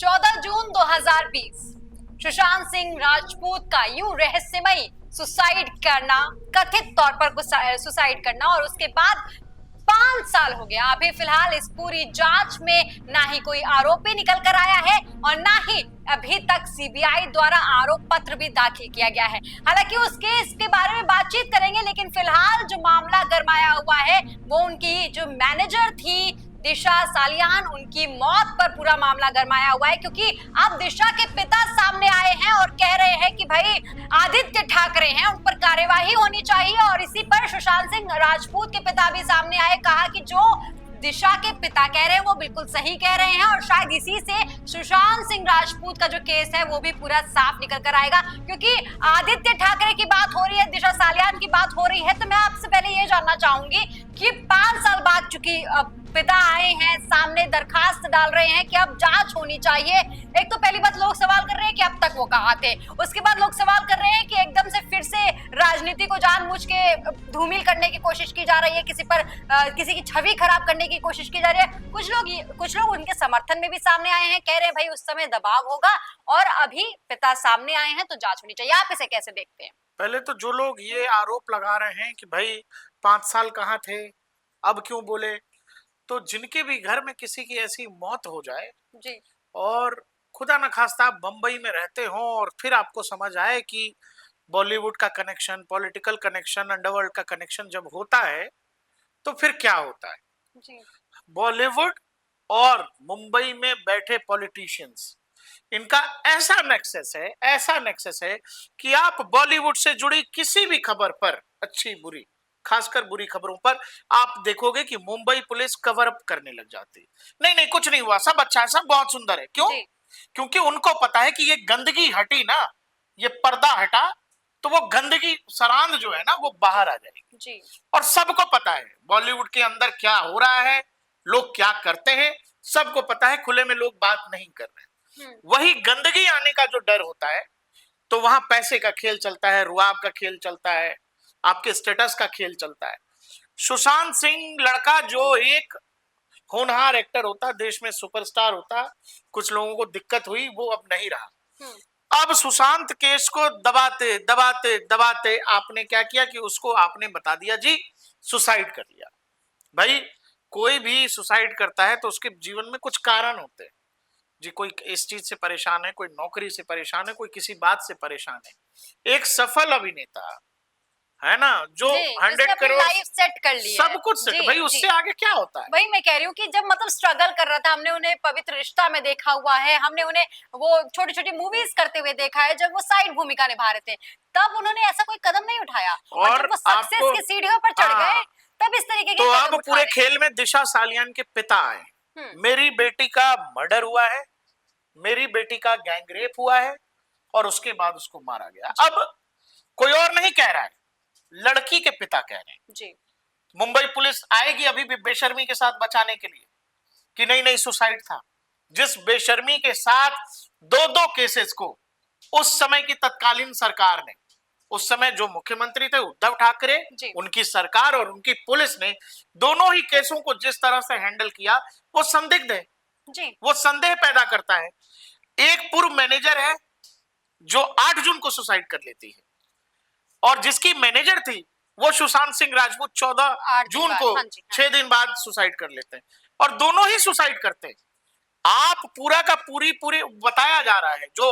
14 जून 2020 सुशांत सिंह राजपूत का यूं रहस्यमयी सुसाइड करना, कथित तौर पर सुसाइड करना, और उसके बाद 5 साल हो गया। अभी फिलहाल इस पूरी जांच में ना ही कोई आरोपी निकल कर आया है और ना ही अभी तक सीबीआई द्वारा आरोप पत्र भी दाखिल किया गया है। हालांकि उस केस के बारे में बातचीत करेंगे, लेकिन फिलहाल जो मामला गरमाया हुआ है वो उनकी जो मैनेजर थी दिशा सालियान, उनकी मौत पर पूरा मामला गरमाया हुआ है। क्योंकि अब दिशा के पिता सामने आए हैं और कह रहे हैं कि भाई आदित्य ठाकरे हैं, उन पर कार्यवाही होनी चाहिए। और इसी पर सुशांत सिंह राजपूत के पिता भी सामने आए, कहा कि जो दिशा के पिता कह रहे हैं वो बिल्कुल सही कह रहे हैं और शायद इसी से सुशांत सिंह राजपूत का जो केस है वो भी पूरा साफ निकल कर आएगा। क्योंकि आदित्य ठाकरे की बात हो रही है, दिशा सालियान की बात हो रही है, तो मैं आपसे पहले ये जानना चाहूंगी कि 5 साल बाद चूंकि पिता आए हैं सामने, दरखास्त डाल रहे हैं कि अब जांच होनी चाहिए। एक तो पहली बात, लोग सवाल कर रहे हैं कि अब तक वो कहाँ थे। उसके बाद लोग सवाल कर रहे हैं कि एकदम से फिर से राजनीति को जानबूझ के धूमिल करने की कोशिश की जा रही है, किसी पर किसी की छवि खराब करने की कोशिश की जा रही है। कुछ लोग उनके समर्थन में भी सामने आए हैं, कह रहे हैं भाई उस समय दबाव होगा और अभी पिता सामने आए हैं तो जांच होनी चाहिए। आप इसे कैसे देखते हैं? पहले तो जो लोग ये आरोप लगा रहे हैं कि भाई 5 साल कहाँ थे, अब क्यों बोले, तो जिनके भी घर में किसी की ऐसी मौत हो जाए जी। और खुदा न खास्ता आप बंबई में रहते हो और फिर आपको समझ आए कि बॉलीवुड का कनेक्शन, पॉलिटिकल कनेक्शन, अंडरवर्ल्ड का कनेक्शन जब होता है तो फिर क्या होता है। जी। बॉलीवुड और मुंबई में बैठे पॉलिटिशियंस, इनका ऐसा नेक्सस है कि आप बॉलीवुड से जुड़ी किसी भी खबर पर, अच्छी बुरी, खासकर बुरी खबरों पर, आप देखोगे कि मुंबई पुलिस कवर अप करने लग जाती। नहीं नहीं कुछ नहीं हुआ, सब अच्छा है, सब बहुत सुंदर है। क्यों? क्योंकि उनको पता है कि ये गंदगी हटी ना, ये पर्दा हटा तो वो गंदगी सरांद जो है ना वो बाहर आ जाएगी। जी। और सबको पता है बॉलीवुड के अंदर क्या हो रहा है, लोग क्या करते हैं, सबको पता है, खुले में लोग बात नहीं कर रहे। वही गंदगी आने का जो डर होता है तो वहां पैसे का खेल चलता है, रुआब का खेल चलता है, आपके स्टेटस का खेल चलता है। सुशांत सिंह लड़का जो एक होनहार एक्टर होता, देश में सुपरस्टार होता, कुछ लोगों को दिक्कत हुई, वो अब नहीं रहा। अब सुशांत केस को दबाते दबाते दबाते आपने क्या किया कि उसको आपने बता दिया जी सुसाइड कर लिया। भाई कोई भी सुसाइड करता है तो उसके जीवन में कुछ कारण होते हैं जी, कोई इस चीज से परेशान है, कोई नौकरी से परेशान है, कोई किसी बात से परेशान है। एक सफल अभिनेता है ना जो 100 करोड़ लाइफ सेट कर लिया, सब कुछ सेट, भाई उससे आगे क्या होता है। वही मैं कह रही हूँ कि जब मतलब स्ट्रगल कर रहा था, हमने उन्हें पवित्र रिश्ता में देखा हुआ है, हमने उन्हें वो छोटी छोटी मूवीज करते हुए देखा है, जब वो साइड भूमिका निभा रहे थे तब उन्होंने ऐसा कोई कदम नहीं उठाया। और जब वो सक्सेस की सीढ़ियों पर चढ़ गए तब इस तरीके के तो अब पूरे खेल में दिशा सालियान के पिता आए, मेरी बेटी का मर्डर हुआ है, मेरी बेटी का गैंगरेप हुआ है और उसके बाद उसको मारा गया। अब कोई और नहीं कह रहा है, लड़की के पिता कह रहे हैं जी। मुंबई पुलिस आएगी अभी भी बेशर्मी के साथ बचाने के लिए कि नहीं नहीं सुसाइड था। जिस बेशर्मी के साथ दो दो केसेस को उस समय की तत्कालीन सरकार ने, उस समय जो मुख्यमंत्री थे उद्धव ठाकरे, उनकी सरकार और उनकी पुलिस ने दोनों ही केसों को जिस तरह से हैंडल किया वो संदिग्ध है जी। वो संदेह पैदा करता है। एक पूर्व मैनेजर है जो 8 जून को सुसाइड कर लेती है और जिसकी मैनेजर थी वो सुशांत सिंह राजपूत 14 जून को 6 दिन बाद सुसाइड कर लेते हैं और दोनों ही सुसाइड करते हैं। आप पूरा का पूरी बताया जा रहा है जो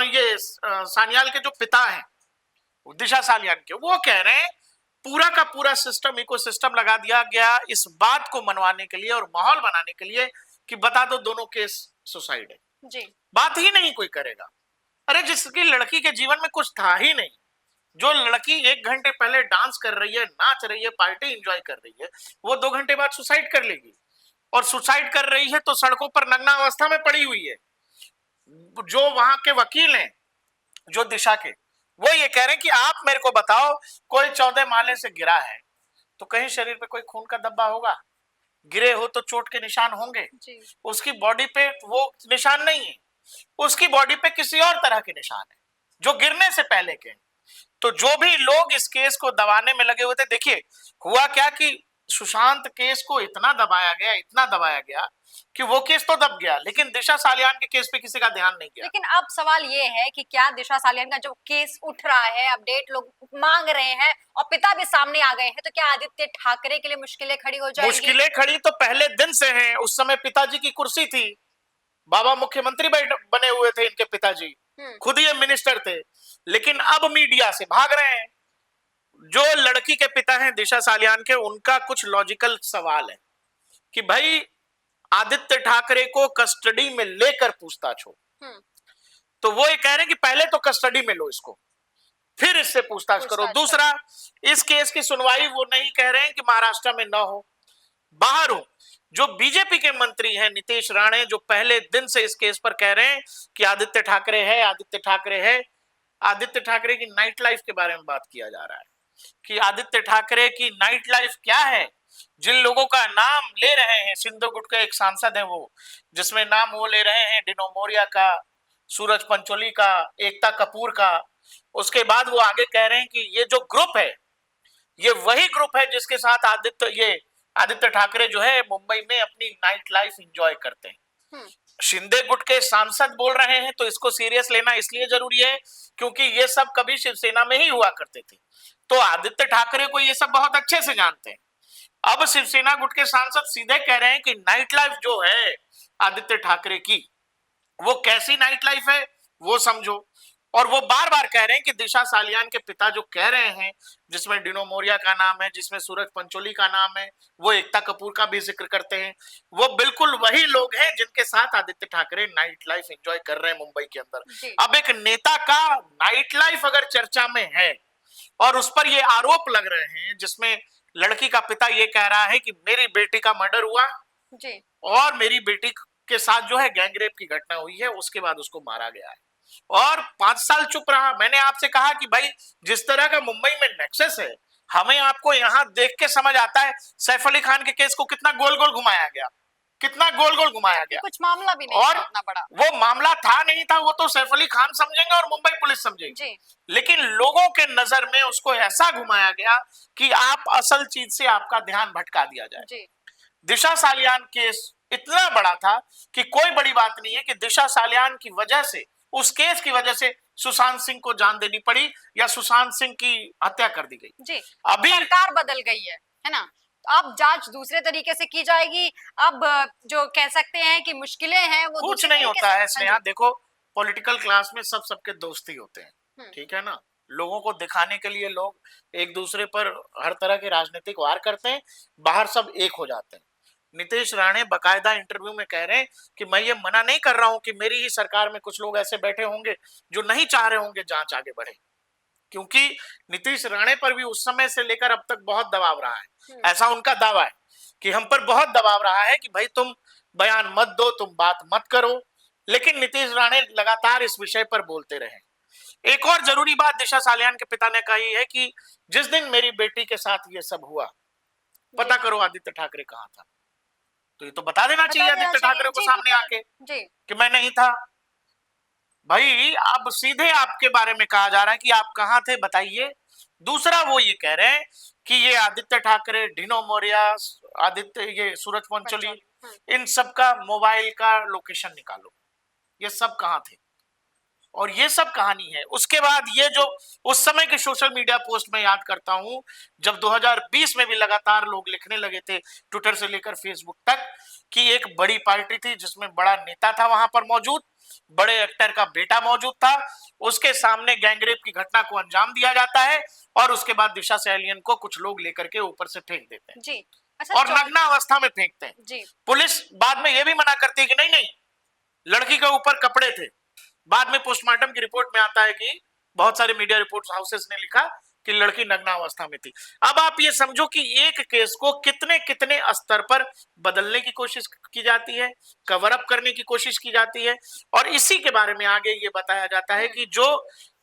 ये सान्याल के जो पिता हैं दिशा सालियान के, वो कह रहे हैं पूरा का पूरा सिस्टम, इकोसिस्टम लगा दिया गया इस बात को मनवाने के लिए और माहौल बनाने के लिए कि बता दो दोनों केस सुसाइड है जी। बात ही नहीं कोई करेगा। अरे जिसकी लड़की के जीवन में कुछ था ही नहीं, जो लड़की 1 घंटे पहले डांस कर रही है, नाच रही है, पार्टी एंजॉय कर रही है, वो 2 घंटे बाद सुसाइड कर लेगी। और सुसाइड कर रही है तो सड़कों पर नग्ना अवस्था में पड़ी हुई है। जो वहां के वकील हैं जो दिशा के, वो ये कह रहे हैं कि आप मेरे को बताओ कोई 14 माले से गिरा है तो कहीं शरीर पे कोई खून का धब्बा होगा? गिरे हो तो चोट के निशान होंगे जी। उसकी बॉडी पे वो निशान नहीं है, उसकी बॉडी पे किसी और तरह के निशान है जो गिरने से पहले के। तो जो भी लोग इस केस को दबाने में लगे हुए थे, देखिए हुआ क्या कि सुशांत केस को इतना दबाया गया कि वो केस तो दब गया, लेकिन दिशा सालियान के केस पे किसी का ध्यान नहीं गया। लेकिन अब सवाल ये है कि क्या दिशा सालियान का जो केस उठ रहा है, अपडेट लोग मांग रहे हैं और पिता भी सामने आ गए हैं, तो क्या आदित्य ठाकरे के लिए मुश्किलें खड़ी हो जाएंगी? मुश्किलें खड़ी तो पहले दिन से हैं। उस समय पिताजी की कुर्सी थी, बाबा मुख्यमंत्री बने हुए थे इनके पिताजी, खुद ये मिनिस्टर थे, लेकिन अब मीडिया से भाग रहे हैं। जो लड़की के पिता हैं दिशा सालियान के, उनका कुछ लॉजिकल सवाल है कि भाई आदित्य ठाकरे को कस्टडी में लेकर पूछताछ हो, तो वो ये कह रहे हैं कि पहले तो कस्टडी में लो इसको, फिर इससे पूछताछ करो। दूसरा, इस केस की सुनवाई वो नहीं कह रहे हैं कि महाराष्ट्र में ना हो, बाहर हो। जो बीजेपी के मंत्री हैं नीतीश राणे, जो पहले दिन से इस केस पर कह रहे हैं कि आदित्य ठाकरे है, आदित्य ठाकरे है। आदित्य ठाकरे की नाइट लाइफ के बारे में बात किया जा रहा है कि आदित्य ठाकरे की नाइट लाइफ क्या है। जिन लोगों का नाम ले रहे हैं, सिंधु गुट के एक सांसद हैं वो, जिसमें नाम वो ले रहे हैं डिनो मोरिया का, सूरज पंचोली का, एकता कपूर का। उसके बाद वो आगे कह रहे हैं कि ये जो ग्रुप है, ये वही ग्रुप है जिसके साथ आदित्य ठाकरे जो है मुंबई में अपनी नाइट लाइफ एंजॉय करते हैं। शिंदे गुट के सांसद बोल रहे हैं, तो इसको सीरियस लेना इसलिए जरूरी है क्योंकि ये सब कभी शिवसेना में ही हुआ करते थे, तो आदित्य ठाकरे को ये सब बहुत अच्छे से जानते हैं। अब शिवसेना गुट के सांसद सीधे कह रहे हैं कि नाइट लाइफ जो है आदित्य ठाकरे की, वो कैसी नाइट लाइफ है वो समझो। और वो बार बार कह रहे हैं कि दिशा सालियान के पिता जो कह रहे हैं, जिसमें डिनो मोरिया का नाम है, जिसमें सूरज पंचोली का नाम है, वो एकता कपूर का भी जिक्र करते हैं, वो बिल्कुल वही लोग हैं जिनके साथ Aditya Thackeray night life enjoy कर रहे हैं मुंबई के अंदर। अब एक नेता का नाइट लाइफ अगर चर्चा में है और उस पर ये आरोप लग रहे हैं, जिसमें लड़की का पिता ये कह रहा है कि मेरी बेटी का मर्डर हुआ जी, और मेरी बेटी के साथ जो है गैंगरेप की घटना हुई है, उसके बाद उसको मारा गया है, और 5 साल चुप रहा। मैंने आपसे कहा कि भाई जिस तरह का मुंबई में नेक्सस है, हमें आपको यहां देख के समझ आता है सैफ अली खान के केस को कितना गोल गोल घुमाया गया, कितना गोल गोल घुमाया गया। कुछ मामला भी नहीं और इतना बड़ा, वो मामला था नहीं था, वो तो सैफ अली खान समझेंगे और मुंबई पुलिस समझेगी, लेकिन लोगों के नजर में उसको ऐसा घुमाया गया कि आप असल चीज से आपका ध्यान भटका दिया जाए। दिशा सालियान केस इतना बड़ा था कि कोई बड़ी बात नहीं है कि दिशा सालियान की वजह से, उस केस की वजह से सुशांत सिंह को जान देनी पड़ी या सुशांत सिंह की हत्या कर दी गई। जी, अभी सरकार बदल गई है ना, अब जांच दूसरे तरीके से की जाएगी। अब जो कह सकते हैं कि मुश्किलें हैं वो कुछ नहीं होता है स्नेहा। देखो, पॉलिटिकल क्लास में सब सबके दोस्त ही होते हैं, ठीक है ना। लोगों को दिखाने के लिए लोग एक दूसरे पर हर तरह के राजनीतिक वार करते हैं, बाहर सब एक हो जाते हैं। नीतीश राणे बकायदा इंटरव्यू में कह रहे हैं कि मैं ये मना नहीं कर रहा हूं कि मेरी ही सरकार में कुछ लोग ऐसे बैठे होंगे जो नहीं चाह रहे होंगे जांच आगे बढ़े, क्योंकि नीतीश राणे पर भी उस समय से लेकर अब तक बहुत दबाव रहा है। ऐसा उनका दावा है कि हम पर बहुत दबाव रहा है कि भाई तुम बयान मत दो, तुम बात मत करो, लेकिन नीतीश राणे लगातार इस विषय पर बोलते रहे। एक और जरूरी बात दिशा सालियान के पिता ने कही है कि जिस दिन मेरी बेटी के साथ ये सब हुआ, पता करो आदित्य ठाकरे कहाँ था। तो ये तो बता देना चाहिए आदित्य ठाकरे को सामने आके कि मैं नहीं था। भाई अब सीधे आपके बारे में कहा जा रहा है कि आप कहां थे बताइए। दूसरा, वो ये कह रहे हैं कि ये आदित्य ठाकरे, डिनो मोरिया, आदित्य, ये सूरज पंचोली, इन सब का मोबाइल का लोकेशन निकालो, ये सब कहां थे, और ये सब कहानी है। उसके बाद ये जो उस समय के सोशल मीडिया पोस्ट में याद करता हूं, जब 2020 में भी लगातार लोग लिखने लगे थे ट्विटर से लेकर फेसबुक तक कि एक बड़ी पार्टी थी जिसमें बड़ा नेता था वहां पर मौजूद, बड़े एक्टर का बेटा मौजूद था, उसके सामने गैंगरेप की घटना को अंजाम दिया जाता है और उसके बाद दिशा सालियान को कुछ लोग लेकर के ऊपर से फेंक देते हैं जी। अच्छा, और नग्न अवस्था में फेंकते हैं जी। पुलिस बाद में यह भी मना करती है कि नहीं नहीं, लड़की के ऊपर कपड़े थे। बाद में पोस्टमार्टम की रिपोर्ट में आता है कि बहुत सारे मीडिया रिपोर्ट हाउसेस ने लिखा कि लड़की नग्न अवस्था में थी। अब आप ये समझो कि एक केस को कितने कितने स्तर पर बदलने की कोशिश की जाती है, कवर अप करने की कोशिश की जाती है, और इसी के बारे में आगे ये बताया जाता है कि जो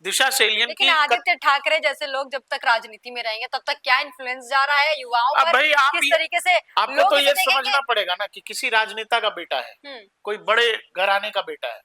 दिशा सालियान की, आदित्य ठाकरे जैसे लोग जब तक राजनीति में रहेंगे तब तक क्या इन्फ्लुएंस जा रहा है युवाओं पर, भाई आप किस तरीके से आपको तो ये समझना पड़ेगा ना कि किसी राजनेता का बेटा है, कोई बड़े घराने का बेटा है,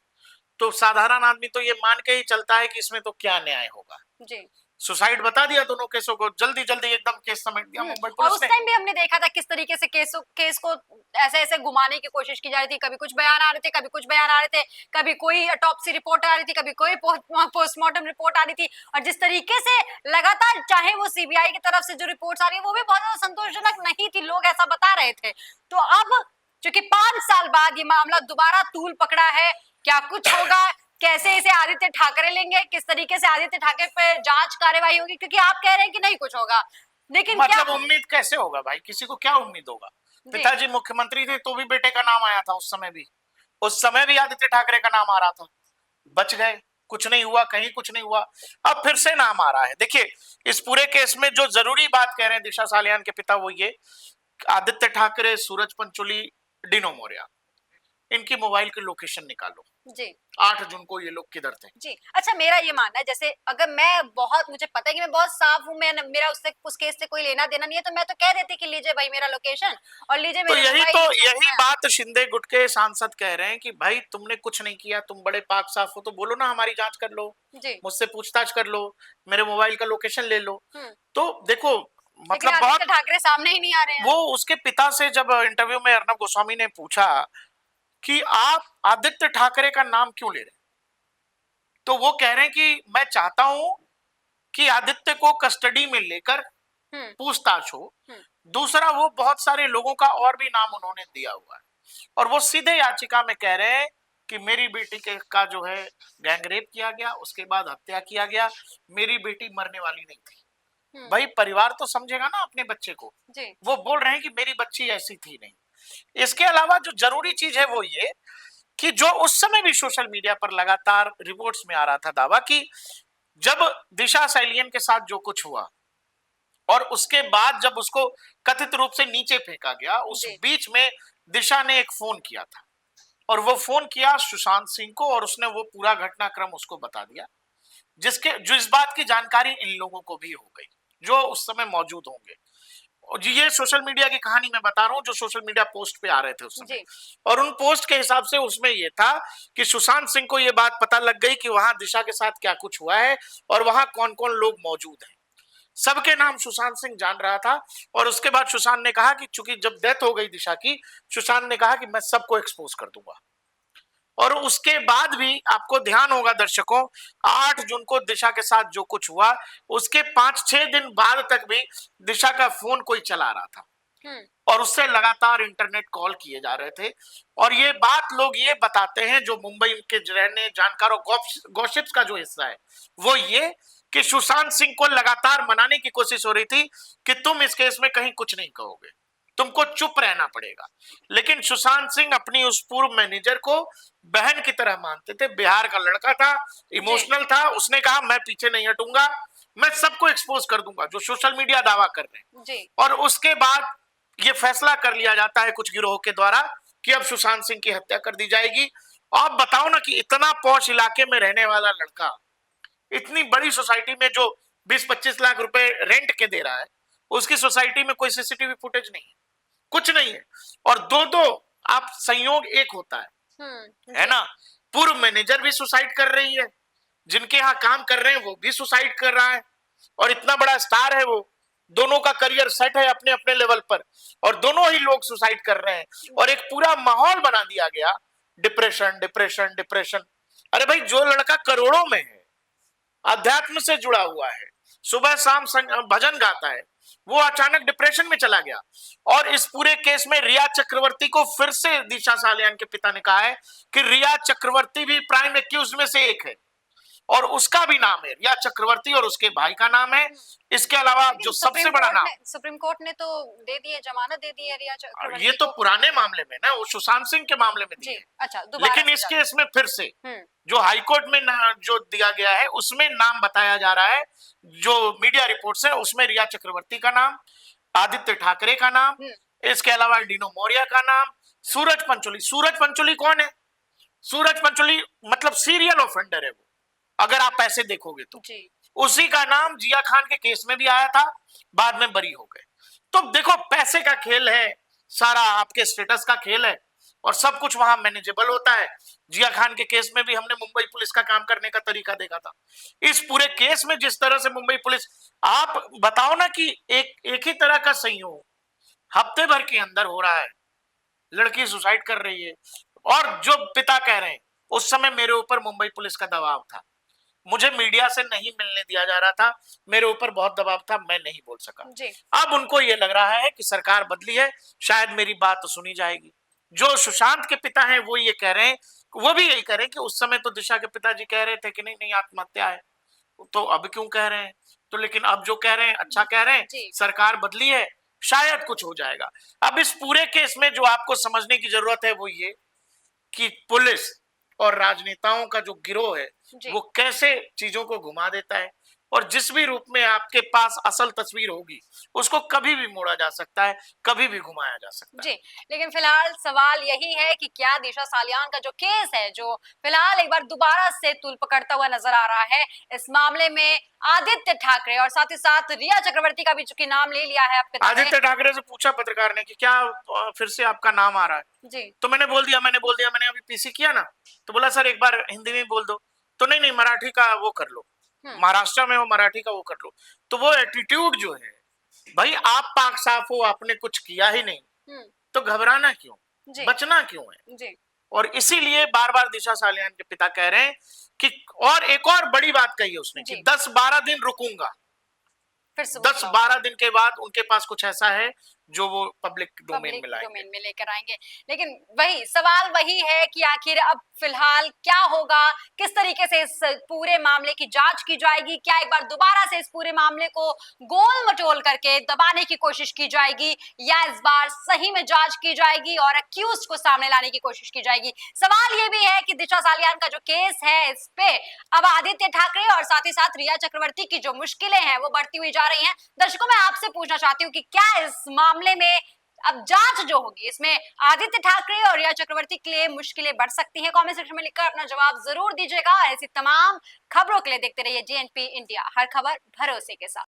तो साधारण आदमी तो ये मान के ही चलता है कि इसमें तो क्या न्याय होगा। जी। सुसाइड बता दिया दोनों केसों को, जल्दी जल्दी एकदम केस समेट दिया मुंबई और पुलिस उस ने। टाइम भी हमने देखा था किस तरीके से केस को ऐसे ऐसे घुमाने की कोशिश की जा रही थी। कभी कुछ बयान आ रहे थे, कभी कुछ बयान आ रहे थे, कभी कोई ऑटोप्सी रिपोर्ट आ रही थी, कभी कोई पोस्टमार्टम रिपोर्ट आ रही थी। और जिस तरीके से लगातार, चाहे वो सीबीआई की तरफ से जो रिपोर्ट्स आ रही है वो भी बहुत ज्यादा संतोषजनक नहीं थी, लोग ऐसा बता रहे थे। तो अब चूंकि 5 साल बाद ये मामला दोबारा तूल पकड़ा है, क्या कुछ होगा, कैसे इसे आदित्य ठाकरे लेंगे, किस तरीके से आदित्य ठाकरे पे जांच कार्यवाही होगी, क्योंकि आप कह रहे हैं कि नहीं कुछ होगा, लेकिन मतलब क्या उम्मीद कैसे होगा भाई, किसी को क्या उम्मीद होगा? पिताजी मुख्यमंत्री थे तो भी बेटे का नाम आया था, उस समय भी आदित्य ठाकरे का नाम आ रहा था, बच गए, कुछ नहीं हुआ, कहीं कुछ नहीं हुआ, अब फिर से नाम आ रहा है। देखिए, इस पूरे केस में जो जरूरी बात कह रहे हैं दिशा सालियान के पिता, वो ये, आदित्य ठाकरे, सूरज पंचोली, डिनो मौर्य, इनकी मोबाइल की लोकेशन निकालो जी 8 जून को ये लोग किधर थे। जी। अच्छा, मेरा ये मानना है, जैसे अगर मुझे पता है कि मैं बहुत साफ हूँ, मैं मेरा उस केस से कोई लेना देना नहीं है, तो मैं तो कह देती कि लीजिए भाई मेरा लोकेशन और लीजिए तो मेरे यही बात शिंदे गुट के सांसद कह रहे हैं कि भाई तुमने कुछ नहीं किया, तुम बड़े पाक साफ हो, तो बोलो ना हमारी जांच कर लो, जी। मुझसे पूछताछ कर लो, मेरे मोबाइल का लोकेशन ले लो। तो देखो, लेकिन मतलब बहुत, आदित्य ठाकरे सामने ही नहीं आ रहे हैं। वो उसके पिता से जब इंटरव्यू में अर्नब गोस्वामी ने पूछा कि आप आदित्य ठाकरे का नाम क्यों ले रहे हैं, तो वो कह रहे हैं कि मैं चाहता हूं कि आदित्य को कस्टडी में लेकर पूछताछ हो। दूसरा, वो बहुत सारे लोगों का और भी नाम उन्होंने दिया हुआ है, और वो सीधे याचिका में कह रहे हैं कि मेरी बेटी का जो है गैंगरेप किया गया, उसके बाद हत्या किया गया, मेरी बेटी मरने वाली नहीं थी। भाई परिवार तो समझेगा ना अपने बच्चे को। वो बोल रहे हैं कि मेरी बच्ची ऐसी थी नहीं। इसके अलावा जो जरूरी चीज है वो ये कि जो उस समय भी सोशल मीडिया पर लगातार रिपोर्ट्स में आ रहा था दावा कि जब दिशा सालियान के साथ जो कुछ हुआ और उसके बाद जब उसको कथित रूप से नीचे फेंका गया, उस बीच में दिशा ने एक फोन किया था, और वो फोन किया सुशांत सिंह को, और उसने वो पूरा घटनाक्रम उसको बता दिया, जो इस बात की जानकारी इन लोगों को भी हो गई जो उस समय मौजूद होंगे। और ये सोशल मीडिया की कहानी मैं बता रहा हूं, जो सोशल मीडिया पोस्ट पे आ रहे थे उस समय, और उन पोस्ट के हिसाब से उसमें ये था कि सुशांत सिंह को ये बात पता लग गई कि वहां दिशा के साथ क्या कुछ हुआ है और वहां कौन कौन लोग मौजूद हैं। सबके नाम सुशांत सिंह जान रहा था, और उसके बाद सुशांत ने कहा कि चूंकि जब डेथ हो गई दिशा की, सुशांत ने कहा कि मैं सबको एक्सपोज कर दूंगा। और उसके बाद भी आपको ध्यान होगा दर्शकों, 8 जून को दिशा के साथ जो कुछ हुआ, उसके 5-6 दिन बाद तक भी दिशा का फोन कोई चला रहा था, और उससे लगातार इंटरनेट कॉल किए जा रहे थे। और ये बात लोग ये बताते हैं, जो मुंबई के रहने जानकार और गॉसिप्स का जो हिस्सा है, वो ये कि सुशांत सिंह को लगातार मनाने की कोशिश हो रही थी कि तुम इस केस में कहीं कुछ नहीं कहोगे, तुमको चुप रहना पड़ेगा। लेकिन सुशांत सिंह अपनी उस पूर्व मैनेजर को बहन की तरह मानते थे, बिहार का लड़का था, इमोशनल था, उसने कहा मैं पीछे नहीं हटूंगा, मैं सबको एक्सपोज कर दूंगा जो सोशल मीडिया दावा कर रहे हैं। और उसके बाद ये फैसला कर लिया जाता है कुछ गिरोह के द्वारा कि अब सुशांत सिंह की हत्या कर दी जाएगी। आप बताओ ना कि इतना पॉश इलाके में रहने वाला लड़का, इतनी बड़ी सोसाइटी में जो 20-25 लाख रुपए रेंट के दे रहा है, उसकी सोसाइटी में कोई सीसीटीवी फुटेज नहीं है, कुछ नहीं है, और दो आप संयोग एक होता है ना। पूर्व मैनेजर भी सुसाइड कर रही है, जिनके यहाँ काम कर रहे हैं वो भी सुसाइड कर रहा है, और इतना बड़ा स्टार है वो, दोनों का करियर सेट है अपने अपने लेवल पर, और दोनों ही लोग सुसाइड कर रहे हैं, और एक पूरा माहौल बना दिया गया, डिप्रेशन डिप्रेशन डिप्रेशन। अरे भाई, जो लड़का करोड़ों में है, अध्यात्म से जुड़ा हुआ है, सुबह शाम भजन गाता है, वो अचानक डिप्रेशन में चला गया। और इस पूरे केस में रिया चक्रवर्ती को फिर से दिशा सालियान के पिता ने कहा है कि रिया चक्रवर्ती भी प्राइम एक्यूज में से एक है, और उसका भी नाम है रिया चक्रवर्ती, और उसके भाई का नाम है। इसके अलावा जो सबसे बड़ा नाम, सुप्रीम कोर्ट ने तो दे दी है, जमानत दे दी है रिया चक्रवर्ती। ये तो पुराने मामले में ना, वो सुशांत सिंह के मामले में दी है। अच्छा, लेकिन इस केस में फिर से जो हाईकोर्ट में जो दिया गया है, उसमें नाम बताया जा रहा है, जो मीडिया रिपोर्ट्स है उसमें रिया चक्रवर्ती का नाम, आदित्य ठाकरे का नाम, इसके अलावा डिनो मौर्य का नाम, सूरज पंचोली। सूरज पंचोली कौन है? सूरज पंचोली मतलब सीरियल ऑफेंडर है वो, अगर आप ऐसे देखोगे तो। उसी का नाम जिया खान के केस में भी आया था, बाद में बरी हो गए। तो देखो, पैसे का खेल है सारा, आपके स्टेटस का खेल है, और सब कुछ वहां मैनेजेबल होता है। जिया खान के केस में भी हमने मुंबई पुलिस का काम करने का तरीका देखा था। इस पूरे केस में जिस तरह से मुंबई पुलिस, आप बताओ ना कि एक ही तरह का संयोग हफ्ते भर के अंदर हो रहा है, लड़की सुसाइड कर रही है, और जो पिता कह रहे हैं उस समय मेरे ऊपर मुंबई पुलिस का दबाव था, मुझे मीडिया से नहीं मिलने दिया जा रहा था, मेरे ऊपर बहुत दबाव था, मैं नहीं बोल सका। अब उनको ये लग रहा है कि सरकार बदली है, शायद मेरी बात तो सुनी जाएगी। जो सुशांत के पिता हैं वो ये कह रहे हैं, वो भी यही कह रहे हैं कि उस समय तो दिशा के पिताजी कह रहे थे कि नहीं नहीं आत्महत्या है, तो अब क्यों कह रहे हैं? तो लेकिन अब जो कह रहे हैं अच्छा कह रहे हैं, सरकार बदली है, शायद कुछ हो जाएगा। अब इस पूरे केस में जो आपको समझने की जरूरत है वो ये कि पुलिस और राजनेताओं का जो गिरोह है वो कैसे चीजों को घुमा देता है, और जिस भी रूप में आपके पास असल तस्वीर होगी उसको कभी भी मोड़ा जा सकता है, कभी भी घुमाया जा सकता है। लेकिन फिलहाल सवाल यही है कि क्या दिशा सालियान का जो केस है, जो फिलहाल एक बार दोबारा से तूल पकड़ता हुआ नजर आ रहा है, इस मामले में आदित्य ठाकरे और साथ ही साथ रिया चक्रवर्ती का भी चूंकि नाम ले लिया है आपके। आदित्य ठाकरे से पूछा पत्रकार ने कि क्या फिर से आपका नाम आ रहा है? तो मैंने बोल दिया, मैंने अभी पीसी किया ना, तो बोला सर एक बार हिंदी में बोल दो, तो नहीं मराठी का वो कर लो, महाराष्ट्र में हो मराठी का वो कर लो। तो वो एटीट्यूड जो है, भाई आप पाक साफ हो, आपने कुछ किया ही नहीं, तो घबराना क्यों, बचना क्यों है? और इसीलिए बार बार दिशा सालियान के पिता कह रहे हैं कि, और एक और बड़ी बात कही है उसने कि 10-12 दिन रुकूंगा, फिर 10-12 दिन के बाद उनके पास कुछ ऐसा है जो वो पब्लिक डोमेन में लेकर आएंगे। लेकिन वही सवाल वही है कि आखिर अब फिलहाल क्या होगा, किस तरीके से इस पूरे मामले की जांच की जाएगी, क्या एक बार दोबारा से इस पूरे मामले को गोल मटोल करके दबाने की कोशिश की जाएगी, या इस बार सही में जांच की जाएगी और अक्यूज्ड को सामने लाने की कोशिश की जाएगी। सवाल ये भी है कि दिशा सालियान का जो केस है, इस पे अब आदित्य ठाकरे और साथ ही साथ रिया चक्रवर्ती की जो मुश्किलें हैं वो बढ़ती हुई जा रही हैं। दर्शकों, मैं आपसे पूछना चाहती हूँ कि क्या इस मामले में अब जांच जो होगी इसमें आदित्य ठाकरे और रिया चक्रवर्ती के लिए मुश्किलें बढ़ सकती हैं? कमेंट सेक्शन में लिखकर अपना जवाब जरूर दीजिएगा। ऐसी तमाम खबरों के लिए देखते रहिए JNP इंडिया, हर खबर भरोसे के साथ।